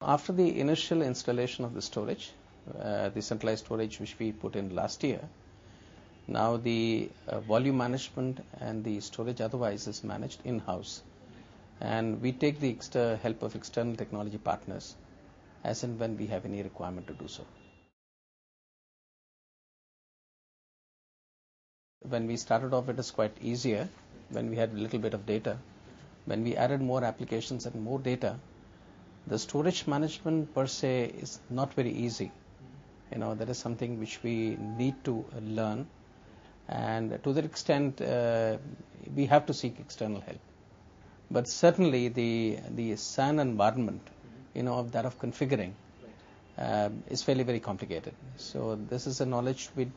After the initial installation of the storage, the centralized storage which we put in last year, now the volume management and the storage otherwise is managed in-house, and we take the help of external technology partners as and when we have any requirement to do so. When we started off, it was quite easier when we had a little bit of data. When we added more applications and more data, the storage management per se is not very easy. That is something which we need to learn, and to that extent we have to seek external help. But certainly the SAN environment, of that of configuring is fairly very complicated. So this is a knowledge which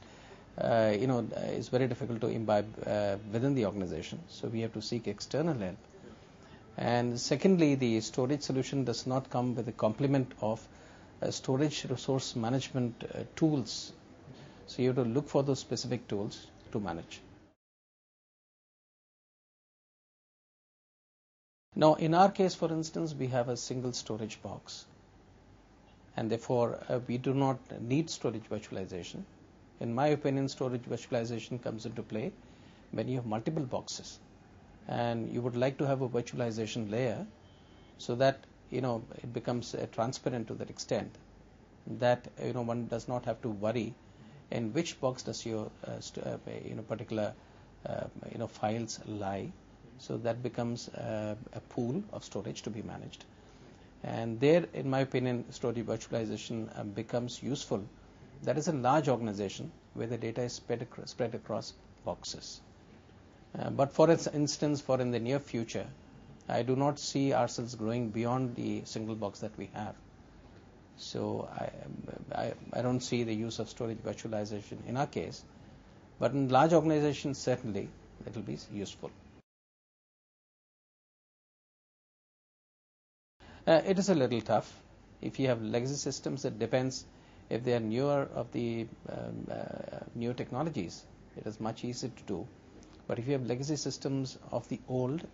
is very difficult to imbibe within the organization. So we have to seek external help. And secondly, the storage solution does not come with a complement of storage resource management tools. So you have to look for those specific tools to manage. Now, in our case, for instance, we have a single storage box, and therefore we do not need storage virtualization. In my opinion, storage virtualization comes into play when you have multiple boxes, and you would like to have a virtualization layer so that it becomes transparent to that extent that one does not have to worry in which box does your particular files lie. So that becomes a pool of storage to be managed, and there, in my opinion, storage virtualization becomes useful. That is a large organization where the data is spread across boxes. But for instance, in the near future, I do not see ourselves growing beyond the single box that we have. So I don't see the use of storage virtualization in our case, but in large organizations, certainly it will be useful. It is a little tough. If you have legacy systems, it depends. If they are newer of the new technologies, it is much easier to do. But if you have legacy systems of the old,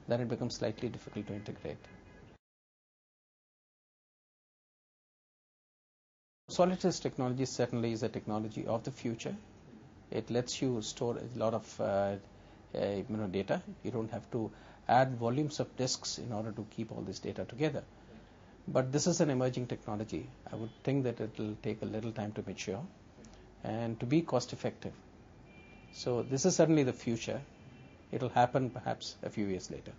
then it becomes slightly difficult to integrate. Solid-state technology certainly is a technology of the future. It lets you store a lot of data. You don't have to add volumes of disks in order to keep all this data together. But this is an emerging technology. I would think that it will take a little time to mature and to be cost effective. So this is certainly the future. It will happen perhaps a few years later.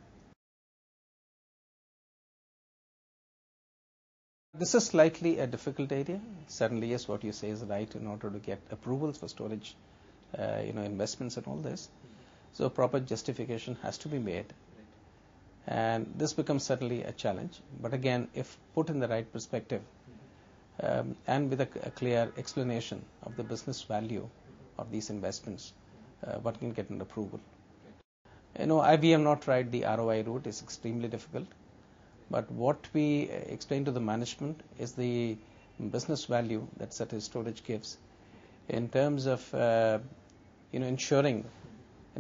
This is slightly a difficult area. Certainly, yes, what you say is right. In order to get approvals for storage, investments and all this, so proper justification has to be made, and this becomes certainly a challenge. But again, if put in the right perspective and with a clear explanation of the business value of these investments, one can get an approval. We have not tried the ROI route. It's extremely difficult. But what we explain to the management is the business value that such a storage gives in terms of ensuring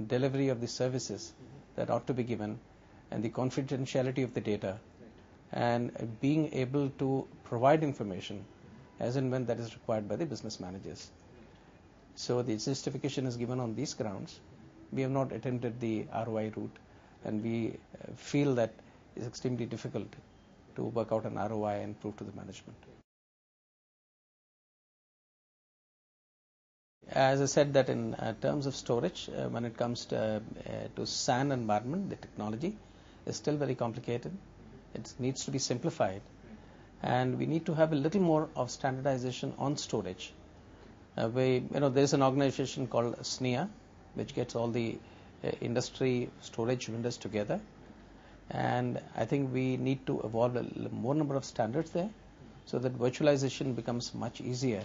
delivery of the services that ought to be given, and the confidentiality of the data, and being able to provide information as and when that is required by the business managers. So the justification is given on these grounds. We have not attempted the ROI route, and we feel that it's extremely difficult to work out an ROI and prove to the management. As I said, that in terms of storage, when it comes to SAN environment, the technology is still very complicated. It needs to be simplified, and we need to have a little more of standardization on storage. There's an organization called SNIA, which gets all the industry storage vendors together, and I think we need to evolve a more number of standards there, so that virtualization becomes much easier,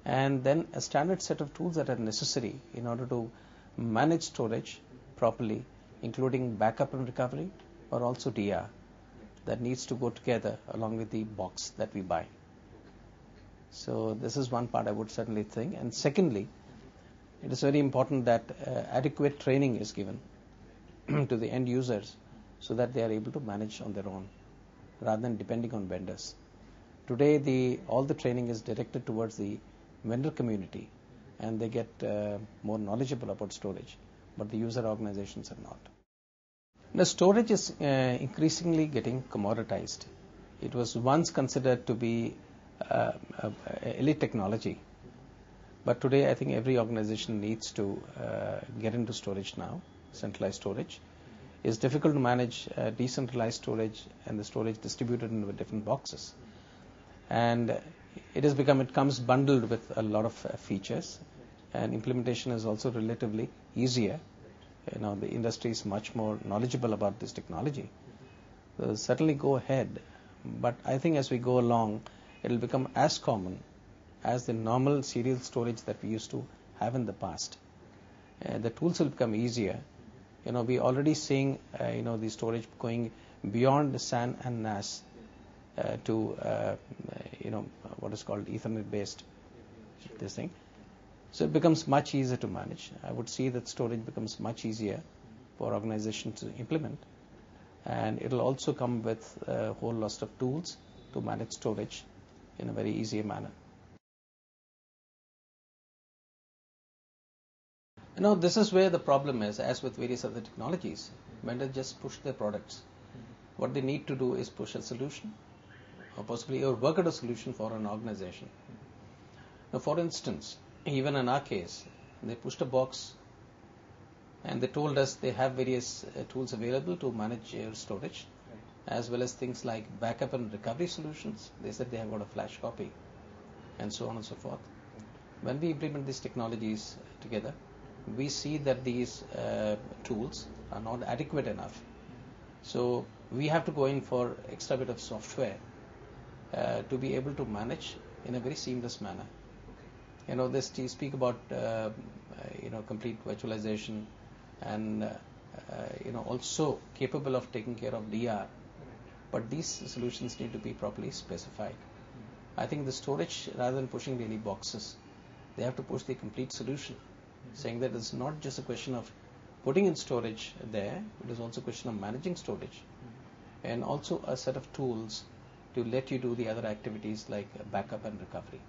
and then a standard set of tools that are necessary in order to manage storage properly, including backup and recovery, or also DR, that needs to go together along with the box that we buy. So this is one part I would certainly think. And secondly, it is very important that adequate training is given to the end users so that they are able to manage on their own. rather than depending on vendors. Today, all the training is directed towards the vendor community, and they get more knowledgeable about storage, but the user organizations are not. Now, storage is increasingly getting commoditized. It was once considered to be elite technology, but today I think every organization needs to get into storage now, centralized storage. It's difficult to manage decentralized storage and the storage distributed into different boxes. And it comes bundled with a lot of features, and implementation is also relatively easier. The industry is much more knowledgeable about this technology. So certainly go ahead, but I think as we go along, it will become as common as the normal serial storage that we used to have in the past. The tools will become easier. We already seeing the storage going beyond the SAN and NAS to what is called Ethernet based this thing. So it becomes much easier to manage. I would see that storage becomes much easier for organizations to implement, and it will also come with a whole host of tools to manage storage in a very easier manner. This is where the problem is, as with various other technologies. Vendors just push their products. What they need to do is push a solution, or possibly work out a solution for an organization. Now, for instance, even in our case, they pushed a box and they told us they have various tools available to manage your storage, as well as things like backup and recovery solutions. They said they have got a flash copy, and so on and so forth. When we implement these technologies together, we see that these tools are not adequate enough. So we have to go in for extra bit of software to be able to manage in a very seamless manner. You speak about complete virtualization, and also capable of taking care of DR, but these solutions need to be properly specified. I think the storage, rather than pushing daily boxes, they have to push the complete solution, saying that it's not just a question of putting in storage there, it is also a question of managing storage, and also a set of tools to let you do the other activities like backup and recovery.